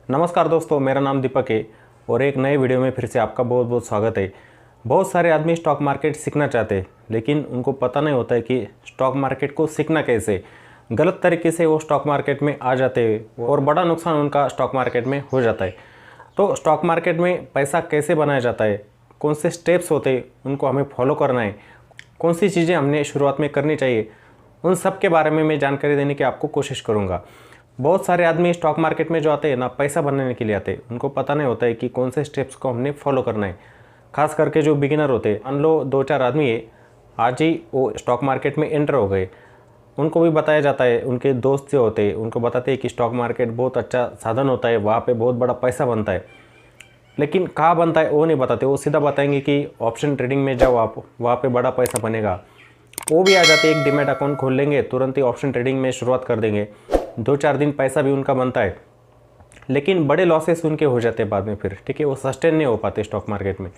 नमस्कार दोस्तों, मेरा नाम दीपक है और एक नए वीडियो में फिर से आपका बहुत बहुत स्वागत है। बहुत सारे आदमी स्टॉक मार्केट सीखना चाहते हैं, लेकिन उनको पता नहीं होता है कि स्टॉक मार्केट को सीखना कैसे। गलत तरीके से वो स्टॉक मार्केट में आ जाते हैं और बड़ा नुकसान उनका स्टॉक मार्केट में हो जाता है। तो स्टॉक मार्केट में पैसा कैसे बनाया जाता है, कौन से स्टेप्स होते हैं उनको हमें फॉलो करना है, कौन सी चीज़ें हमने शुरुआत में करनी चाहिए, उन सब के बारे में मैं जानकारी देने की आपको कोशिश करूँगा। बहुत सारे आदमी स्टॉक मार्केट में जो आते हैं ना, पैसा बनाने के लिए आते हैं, उनको पता नहीं होता है कि कौन से स्टेप्स को हमने फॉलो करना है। खास करके जो बिगिनर होते हैं, मान लो 2-4 आदमी है, आज ही वो स्टॉक मार्केट में एंटर हो गए, उनको भी बताया जाता है, उनके दोस्त जो होते हैं उनको बताते हैं कि स्टॉक मार्केट बहुत अच्छा साधन होता है, वहाँ पे बहुत बड़ा पैसा बनता है। लेकिन कहाँ बनता है वो नहीं बताते, वो सीधा बताएंगे कि ऑप्शन ट्रेडिंग में जाओ आप, वहाँ पे बड़ा पैसा बनेगा। वो भी आ जाते हैं, एक डीमैट अकाउंट खोल लेंगे, तुरंत ही ऑप्शन ट्रेडिंग में शुरुआत कर देंगे, 2-4 दिन पैसा भी उनका बनता है, लेकिन बड़े लॉसेस उनके हो जाते हैं बाद में फिर, ठीक है, वो सस्टेन नहीं हो पाते स्टॉक मार्केट में।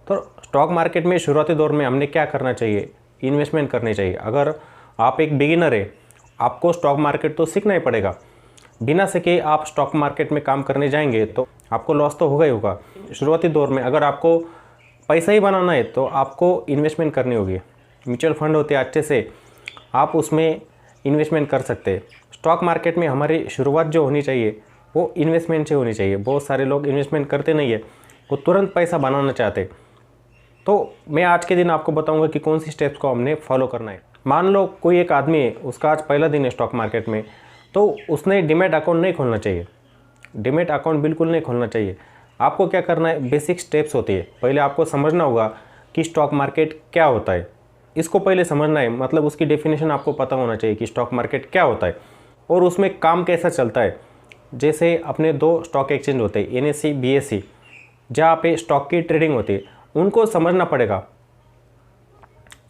तो स्टॉक मार्केट में शुरुआती दौर में हमने क्या करना चाहिए, इन्वेस्टमेंट करनी चाहिए। अगर आप एक बिगिनर है, आपको स्टॉक मार्केट तो सीखना ही पड़ेगा। बिना सीखे आप स्टॉक मार्केट में काम करने जाएंगे तो आपको लॉस तो होगा ही होगा। शुरुआती दौर में अगर आपको पैसा ही बनाना है तो आपको इन्वेस्टमेंट करनी होगी। म्यूचुअल फंड होते हैं, अच्छे से आप उसमें इन्वेस्टमेंट कर सकते हैं। स्टॉक मार्केट में हमारी शुरुआत जो होनी चाहिए वो इन्वेस्टमेंट से होनी चाहिए। बहुत सारे लोग इन्वेस्टमेंट करते नहीं है, वो तुरंत पैसा बनाना चाहते। तो मैं आज के दिन आपको बताऊंगा कि कौन सी स्टेप्स को हमने फॉलो करना है। मान लो कोई एक आदमी है, उसका आज पहला दिन है स्टॉक मार्केट में, तो उसने डीमैट अकाउंट नहीं खोलना चाहिए। डीमैट अकाउंट बिल्कुल नहीं खोलना चाहिए। आपको क्या करना है, बेसिक स्टेप्स होती है। पहले आपको समझना होगा कि स्टॉक मार्केट क्या होता है, इसको पहले समझना है। मतलब उसकी डेफिनेशन आपको पता होना चाहिए कि स्टॉक मार्केट क्या होता है और उसमें काम कैसा चलता है। जैसे अपने 2 स्टॉक एक्सचेंज होते हैं, NSE BSE, जहाँ पे स्टॉक की ट्रेडिंग होती है, उनको समझना पड़ेगा।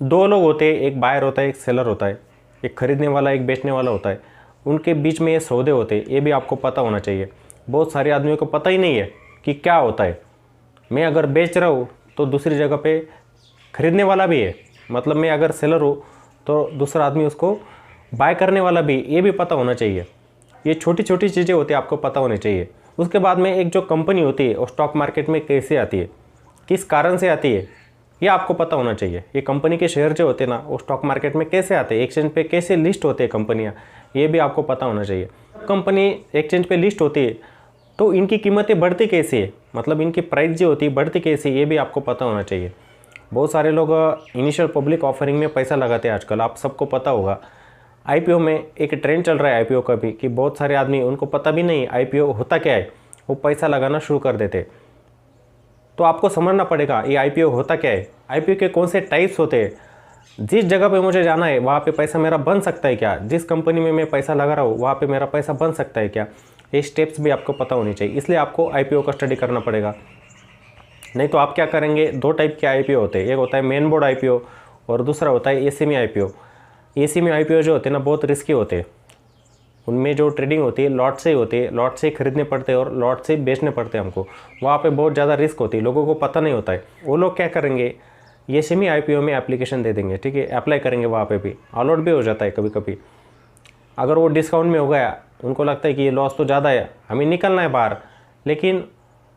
2 लोग होते हैं, एक बायर होता है, एक सेलर होता है, एक खरीदने वाला, एक बेचने वाला होता है। उनके बीच में ये सौदे होते हैं, ये भी आपको पता होना चाहिए। बहुत सारे आदमियों को पता ही नहीं है कि क्या होता है। मैं अगर बेच रहा हूँ तो दूसरी जगह पे खरीदने वाला भी है, मतलब मैं अगर सेलर हूँ तो दूसरा आदमी उसको बाय करने वाला भी, ये भी पता होना चाहिए। ये छोटी छोटी चीज़ें होती हैं, आपको पता होनी चाहिए। उसके बाद में एक जो कंपनी होती है वो स्टॉक मार्केट में कैसे आती है, किस कारण से आती है, ये आपको पता होना चाहिए। ये कंपनी के शेयर जो होते हैं ना, वो स्टॉक मार्केट में कैसे आते हैं, एक्सचेंज पे कैसे लिस्ट होते हैं कंपनियाँ, ये भी आपको पता होना चाहिए। कंपनी एक्सचेंज पे लिस्ट होती है तो इनकी कीमतें बढ़ती कैसे है, मतलब इनकी प्राइस जो होती है बढ़ती कैसे, ये भी आपको पता होना चाहिए। बहुत सारे लोग इनिशियल पब्लिक ऑफरिंग में पैसा लगाते हैं आजकल, आप सबको पता होगा। IPO में एक ट्रेंड चल रहा है IPO का भी, कि बहुत सारे आदमी, उनको पता भी नहीं IPO होता क्या है, वो पैसा लगाना शुरू कर देते। तो आपको समझना पड़ेगा ये IPO होता क्या है, IPO के कौन से टाइप्स होते हैं, जिस जगह पे मुझे जाना है वहाँ पे पैसा मेरा बन सकता है क्या, जिस कंपनी में मैं पैसा लगा रहा हूँ वहाँ पे मेरा पैसा बन सकता है क्या, ये स्टेप्स भी आपको पता होनी चाहिए। इसलिए आपको IPO का स्टडी करना पड़ेगा। नहीं तो आप क्या करेंगे, 2 टाइप के IPO होते हैं, एक होता है मेन बोर्ड IPO और दूसरा होता है ACME IPO। ACME IPO जो होते हैं ना, बहुत रिस्की होते हैं। उनमें जो ट्रेडिंग होती है लॉट से ही होती है, लॉट से खरीदने पड़ते हैं और लॉट से बेचने पड़ते हैं हमको। वहाँ पे बहुत ज़्यादा रिस्क होती है, लोगों को पता नहीं होता है। वो लोग क्या करेंगे, ACME IPO में एप्लीकेशन दे देंगे, ठीक है, अप्लाई करेंगे, वहाँ पे भी अलॉट भी हो जाता है कभी कभी। अगर वो डिस्काउंट में हो गया, उनको लगता है कि ये लॉस तो ज़्यादा है, हमें निकलना है बाहर, लेकिन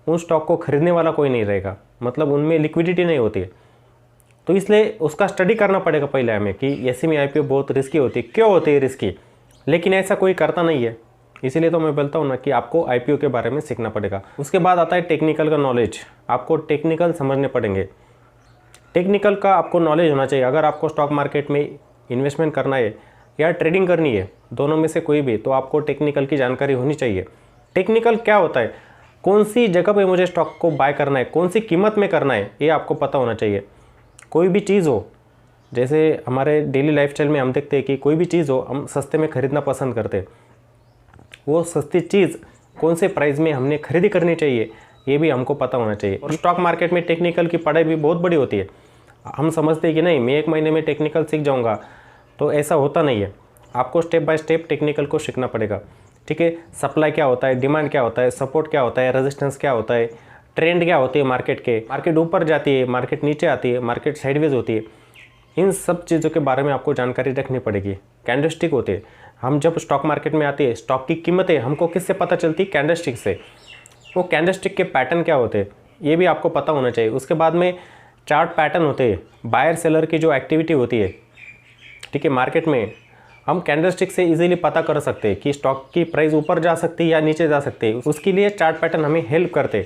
उन स्टॉक को खरीदने वाला कोई नहीं रहेगा, मतलब उनमें लिक्विडिटी नहीं होती है। तो इसलिए उसका स्टडी करना पड़ेगा पहले हमें कि ACME IPO बहुत रिस्की होती है, क्यों होती है रिस्की, लेकिन ऐसा कोई करता नहीं है। इसीलिए तो मैं बोलता हूँ ना कि आपको IPO के बारे में सीखना पड़ेगा। उसके बाद आता है टेक्निकल का नॉलेज, आपको टेक्निकल समझने पड़ेंगे। टेक्निकल का आपको नॉलेज होना चाहिए। अगर आपको स्टॉक मार्केट में इन्वेस्टमेंट करना है या ट्रेडिंग करनी है, दोनों में से कोई भी, तो आपको टेक्निकल की जानकारी होनी चाहिए। टेक्निकल क्या होता है, कौन सी जगह पे मुझे स्टॉक को बाय करना है, कौन सी कीमत में करना है, ये आपको पता होना चाहिए। कोई भी चीज़ हो, जैसे हमारे डेली लाइफस्टाइल में हम देखते हैं कि कोई भी चीज़ हो, हम सस्ते में ख़रीदना पसंद करते हैं। वो सस्ती चीज़ कौन से प्राइस में हमने खरीदी करनी चाहिए, ये भी हमको पता होना चाहिए। और स्टॉक मार्केट में टेक्निकल की पढ़ाई भी बहुत बड़ी होती है। हम समझते हैं कि नहीं, मैं 1 महीने में टेक्निकल सीख जाऊँगा, तो ऐसा होता नहीं है। आपको स्टेप बाय स्टेप टेक्निकल को सीखना पड़ेगा, ठीक है। सप्लाई क्या होता है, डिमांड क्या होता है, सपोर्ट क्या होता है, रेजिस्टेंस क्या होता है, ट्रेंड क्या होती है मार्केट के, मार्केट ऊपर जाती है, मार्केट नीचे आती है, मार्केट साइडवेज होती है, इन सब चीज़ों के बारे में आपको जानकारी रखनी पड़ेगी। कैंडलस्टिक होते हैं, हम जब स्टॉक मार्केट में आते हैं, स्टॉक की कीमतें हमको किससे पता चलती है, कैंडलस्टिक से। वो कैंडलस्टिक के पैटर्न क्या होते हैं ये भी आपको पता होना चाहिए। उसके बाद में चार्ट पैटर्न होते हैं, बायर सेलर की जो एक्टिविटी होती है, ठीक है, मार्केट में हम कैंडलस्टिक से इजीली पता कर सकते हैं कि स्टॉक की प्राइस ऊपर जा सकती है या नीचे जा सकती है। उसके लिए चार्ट पैटर्न हमें हेल्प करते,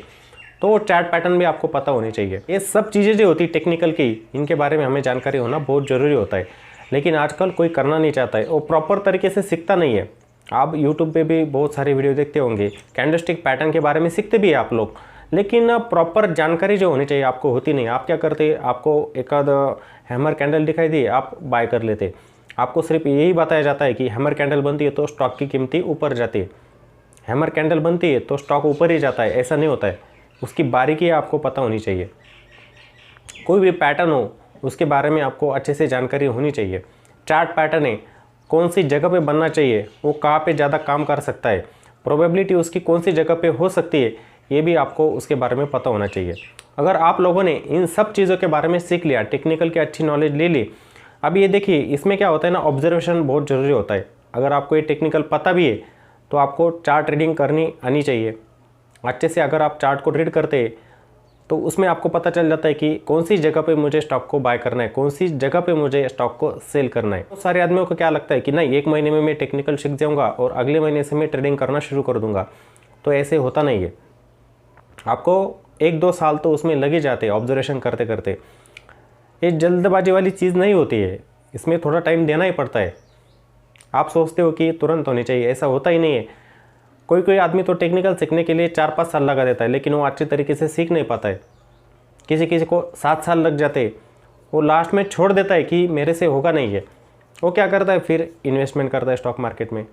तो चार्ट पैटर्न भी आपको पता होनी चाहिए। ये सब चीज़ें जो होती टेक्निकल की, इनके बारे में हमें जानकारी होना बहुत ज़रूरी होता है, लेकिन आजकल कोई करना नहीं चाहता है और प्रॉपर तरीके से सीखता नहीं है। आप यूट्यूब पे भी बहुत सारे वीडियो देखते होंगे, कैंडलस्टिक पैटर्न के बारे में सीखते भी है आप लोग, लेकिन प्रॉपर जानकारी जो होनी चाहिए आपको होती नहीं। आप क्या करते, आपको एक आध हैमर कैंडल दिखाई दी, आप बाय कर लेते। आपको सिर्फ यही बताया जाता है कि हैमर कैंडल बनती है तो स्टॉक की कीमती ऊपर जाती है, हैमर कैंडल बनती है तो स्टॉक ऊपर ही जाता है, ऐसा नहीं होता है। उसकी बारीकी आपको पता होनी चाहिए। कोई भी पैटर्न हो उसके बारे में आपको अच्छे से जानकारी होनी चाहिए। चार्ट पैटर्न है, कौन सी जगह पे बनना चाहिए, वो कहाँ पे ज़्यादा काम कर सकता है, प्रोबेबिलिटी उसकी कौन सी जगह पे हो सकती है, ये भी आपको उसके बारे में पता होना चाहिए। अगर आप लोगों ने इन सब चीज़ों के बारे में सीख लिया, टेक्निकल की अच्छी नॉलेज ले ली, अब ये देखिए इसमें क्या होता है ना, ऑब्जर्वेशन बहुत ज़रूरी होता है। अगर आपको ये टेक्निकल पता भी है तो आपको चार्ट रीडिंग करनी आनी चाहिए अच्छे से। अगर आप चार्ट को रीड करते हैं तो उसमें आपको पता चल जाता है कि कौन सी जगह पे मुझे स्टॉक को बाय करना है, कौन सी जगह पे मुझे स्टॉक को सेल करना है। बहुत सारे आदमियों को क्या लगता है कि नहीं, 1 महीने में मैं टेक्निकल सीख जाऊंगा और अगले महीने से मैं ट्रेडिंग करना शुरू कर दूंगा, तो ऐसे होता नहीं है। आपको 1-2 साल तो उसमें लग ही जाते हैं ऑब्जर्वेशन करते करते। ये जल्दबाजी वाली चीज़ नहीं होती है, इसमें थोड़ा टाइम देना ही पड़ता है। आप सोचते हो कि तुरंत होनी चाहिए, ऐसा होता ही नहीं है। कोई कोई आदमी तो टेक्निकल सीखने के लिए 4-5 साल लगा देता है, लेकिन वो अच्छे तरीके से सीख नहीं पाता है। किसी किसी को 7 साल लग जाते, वो लास्ट में छोड़ देता है कि मेरे से होगा नहीं है। वो क्या करता है, फिर इन्वेस्टमेंट करता है स्टॉक मार्केट में।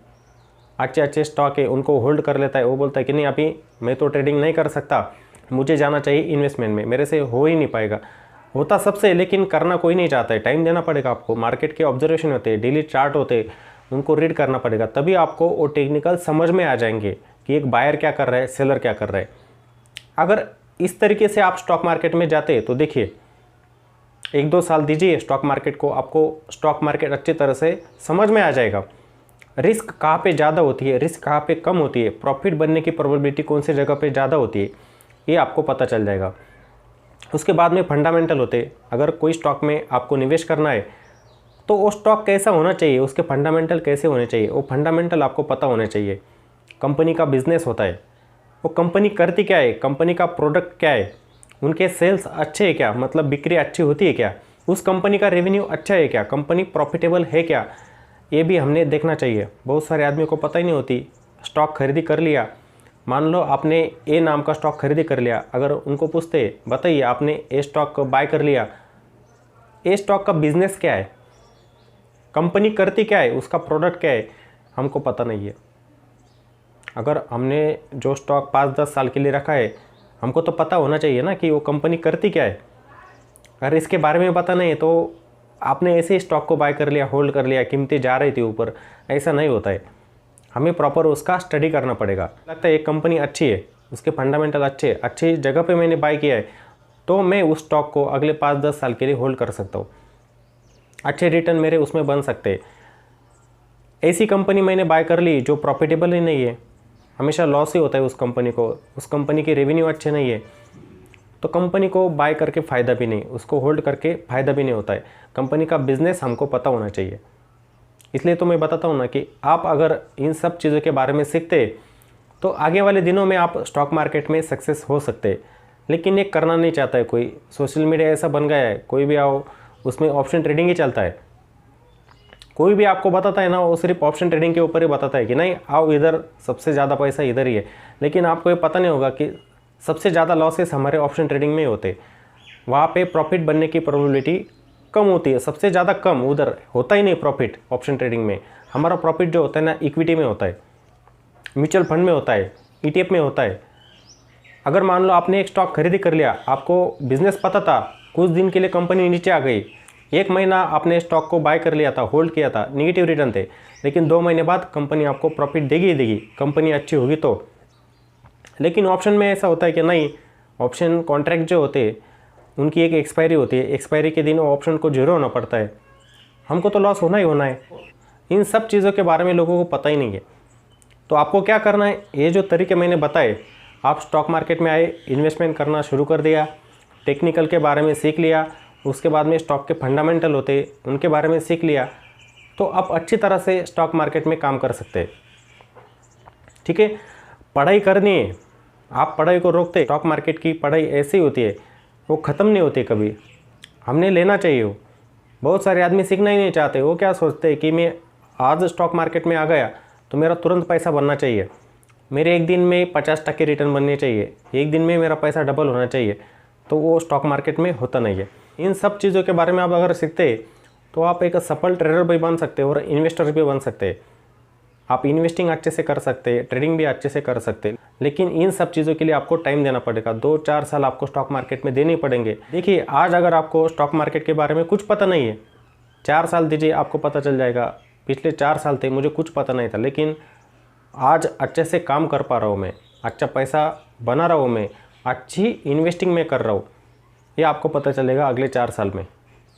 अच्छे अच्छे स्टॉक है उनको होल्ड कर लेता है। वो बोलता है कि नहीं, अभी मैं तो ट्रेडिंग नहीं कर सकता, मुझे जाना चाहिए इन्वेस्टमेंट में, मेरे से हो ही नहीं पाएगा। होता सबसे, लेकिन करना कोई नहीं चाहता है। टाइम देना पड़ेगा आपको, मार्केट के ऑब्जर्वेशन होते हैं, डेली चार्ट होते हैं, उनको रीड करना पड़ेगा, तभी आपको वो टेक्निकल समझ में आ जाएंगे कि एक बायर क्या कर रहा है, सेलर क्या कर रहा है। अगर इस तरीके से आप स्टॉक मार्केट में जाते तो देखिए 1-2 साल दीजिए स्टॉक मार्केट को, आपको स्टॉक मार्केट अच्छी तरह से समझ में आ जाएगा। रिस्क कहाँ पे ज़्यादा होती है, रिस्क कहाँ पे कम होती है, प्रॉफिट बनने की प्रोबेबिलिटी कौन सी जगह पे ज़्यादा होती है, ये आपको पता चल जाएगा। उसके बाद में फंडामेंटल होते, अगर कोई स्टॉक में आपको निवेश करना है तो वो स्टॉक कैसा होना चाहिए, उसके फंडामेंटल कैसे होने चाहिए, वो फंडामेंटल आपको पता होने चाहिए। कंपनी का बिजनेस होता है, वो कंपनी करती क्या है, कंपनी का प्रोडक्ट क्या है, उनके सेल्स अच्छे हैं क्या, मतलब बिक्री अच्छी होती है क्या, उस कंपनी का रेवेन्यू अच्छा है क्या, कंपनी प्रॉफिटेबल है क्या, ये भी हमने देखना चाहिए। बहुत सारे आदमियों को पता ही नहीं होती। स्टॉक खरीदी कर लिया, मान लो आपने ए नाम का स्टॉक खरीदी कर लिया, अगर उनको पूछते बताइए आपने ए स्टॉक बाय कर लिया, ए स्टॉक का बिजनेस क्या है, कंपनी करती क्या है, उसका प्रोडक्ट क्या है, हमको पता नहीं है। अगर हमने जो स्टॉक 5-10 साल के लिए रखा है, हमको तो पता होना चाहिए ना कि वो कंपनी करती क्या है। अगर इसके बारे में पता नहीं है तो आपने ऐसे ही स्टॉक को बाय कर लिया, होल्ड कर लिया, कीमतें जा रही थी ऊपर, ऐसा नहीं होता है। हमें प्रॉपर उसका स्टडी करना पड़ेगा। लगता है एक कंपनी अच्छी है, उसके फंडामेंटल अच्छे, अच्छी जगह पे मैंने बाय किया है, तो मैं उस स्टॉक को अगले 5-10 साल के लिए होल्ड कर सकता हूँ, अच्छे रिटर्न मेरे उसमें बन सकते हैं। ऐसी कंपनी मैंने बाय कर ली जो प्रॉफिटेबल ही नहीं है, हमेशा लॉस ही होता है उस कंपनी को, उस कंपनी की रेवेन्यू अच्छे नहीं है, तो कंपनी को बाय करके फ़ायदा भी नहीं, उसको होल्ड करके फ़ायदा भी नहीं होता है। कंपनी का बिज़नेस हमको पता होना चाहिए। इसलिए तो मैं बताता हूँ ना कि आप अगर इन सब चीज़ों के बारे में सीखते तो आगे वाले दिनों में आप स्टॉक मार्केट में सक्सेस हो सकते। लेकिन ये करना नहीं चाहता है कोई। सोशल मीडिया ऐसा बन गया है, कोई भी आओ उसमें ऑप्शन ट्रेडिंग ही चलता है। कोई भी आपको बताता है ना, वो सिर्फ ऑप्शन ट्रेडिंग के ऊपर ही बताता है कि नहीं आओ इधर, सबसे ज़्यादा पैसा इधर ही है। लेकिन आपको ये पता नहीं होगा कि सबसे ज़्यादा लॉसेस हमारे ऑप्शन ट्रेडिंग में ही होते। वहाँ पे प्रॉफिट बनने की प्रोबेबिलिटी कम होती है, सबसे ज़्यादा कम, उधर होता ही नहीं प्रॉफिट। ऑप्शन ट्रेडिंग में हमारा प्रॉफिट जो होता है ना, इक्विटी में होता है, म्यूचुअल फंड में होता है, ETF में होता है। अगर मान लो आपने एक स्टॉक खरीदी कर लिया, आपको बिजनेस पता था, कुछ दिन के लिए कंपनी नीचे आ गई, 1 महीना आपने स्टॉक को बाय कर लिया था, होल्ड किया था, निगेटिव रिटर्न थे, लेकिन 2 महीने बाद कंपनी आपको प्रॉफिट देगी ही देगी, कंपनी अच्छी होगी तो। लेकिन ऑप्शन में ऐसा होता है कि नहीं, ऑप्शन कॉन्ट्रैक्ट जो होते हैं उनकी एक एक्सपायरी होती है, एक्सपायरी के दिन ऑप्शन को जीरो होना पड़ता है, हमको तो लॉस होना ही होना है। इन सब चीज़ों के बारे में लोगों को पता ही नहीं है। तो आपको क्या करना है, ये जो तरीके मैंने बताए आप स्टॉक मार्केट में आए, इन्वेस्टमेंट करना शुरू कर दिया, टेक्निकल के बारे में सीख लिया, उसके बाद में स्टॉक के फंडामेंटल होते उनके बारे में सीख लिया, तो आप अच्छी तरह से स्टॉक मार्केट में काम कर सकते हैं। ठीक है, पढ़ाई करनी है, आप पढ़ाई को रोकते, स्टॉक मार्केट की पढ़ाई ऐसी होती है, वो ख़त्म नहीं होती कभी, हमने लेना चाहिए वो। बहुत सारे आदमी सीखना ही नहीं चाहते, वो क्या सोचते हैं कि मैं आज स्टॉक मार्केट में आ गया तो मेरा तुरंत पैसा बनना चाहिए, मेरे एक दिन में 50% रिटर्न बनने चाहिए, एक दिन में मेरा पैसा डबल होना चाहिए, तो वो स्टॉक मार्केट में होता नहीं है। इन सब चीज़ों के बारे में आप अगर सीखते हैं तो आप एक सफल ट्रेडर भी बन सकते हैं और इन्वेस्टर भी बन सकते हैं। आप इन्वेस्टिंग अच्छे से कर सकते हैं, ट्रेडिंग भी अच्छे से कर सकते हैं, लेकिन इन सब चीज़ों के लिए आपको टाइम देना पड़ेगा। 2-4 साल आपको स्टॉक मार्केट में देने पड़ेंगे। देखिए, आज अगर आपको स्टॉक मार्केट के बारे में कुछ पता नहीं है, 4 साल दीजिए, आपको पता चल जाएगा। पिछले 4 साल थे मुझे कुछ पता नहीं था, लेकिन आज अच्छे से काम कर पा रहा हूँ मैं, अच्छा पैसा बना रहा हूँ मैं, अच्छी इन्वेस्टिंग में कर रहा हूँ, ये आपको पता चलेगा अगले 4 साल में।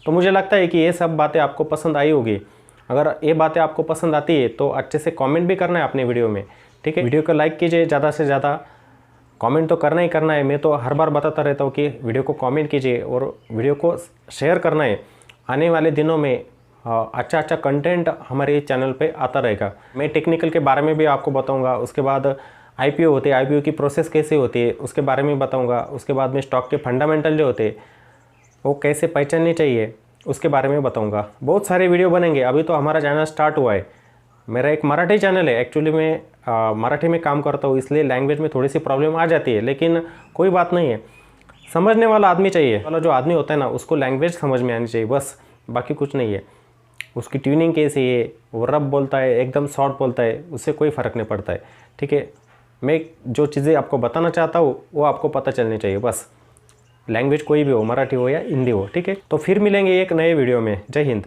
तो मुझे लगता है कि ये सब बातें आपको पसंद आई होगी। अगर ये बातें आपको पसंद आती है तो अच्छे से कमेंट भी करना है अपने वीडियो में। ठीक है, वीडियो को लाइक कीजिए, ज़्यादा से ज़्यादा कमेंट तो करना ही करना है। मैं तो हर बार बताता रहता हूँ कि वीडियो को कमेंट कीजिए और वीडियो को शेयर करना है। आने वाले दिनों में अच्छा अच्छा कंटेंट हमारे चैनल पे आता रहेगा। मैं टेक्निकल के बारे में भी आपको बताऊँगा, उसके बाद IPO होते हैं, IPO की प्रोसेस कैसे होती है उसके बारे में बताऊँगा, उसके बाद में स्टॉक के फंडामेंटल जो होते हैं वो कैसे पहचानने चाहिए उसके बारे में बताऊंगा। बहुत सारे वीडियो बनेंगे। अभी तो हमारा चैनल स्टार्ट हुआ है, मेरा एक मराठी चैनल है। एक्चुअली मैं मराठी में काम करता हूँ, इसलिए लैंग्वेज में थोड़ी सी प्रॉब्लम आ जाती है, लेकिन कोई बात नहीं है। समझने वाला आदमी चाहिए, वाला जो आदमी होता है ना, उसको लैंग्वेज समझ में आनी चाहिए, बस, बाकी कुछ नहीं है। उसकी ट्यूनिंग कैसी है, वो रब बोलता है, एकदम शॉर्ट बोलता है, उससे कोई फ़र्क नहीं पड़ता है। ठीक है, मैं जो चीज़ें आपको बताना चाहता हूँ वो आपको पता चलनी चाहिए, बस। लैंग्वेज कोई भी हो, मराठी हो या हिंदी हो। ठीक है, तो फिर मिलेंगे एक नए वीडियो में। जय हिंद।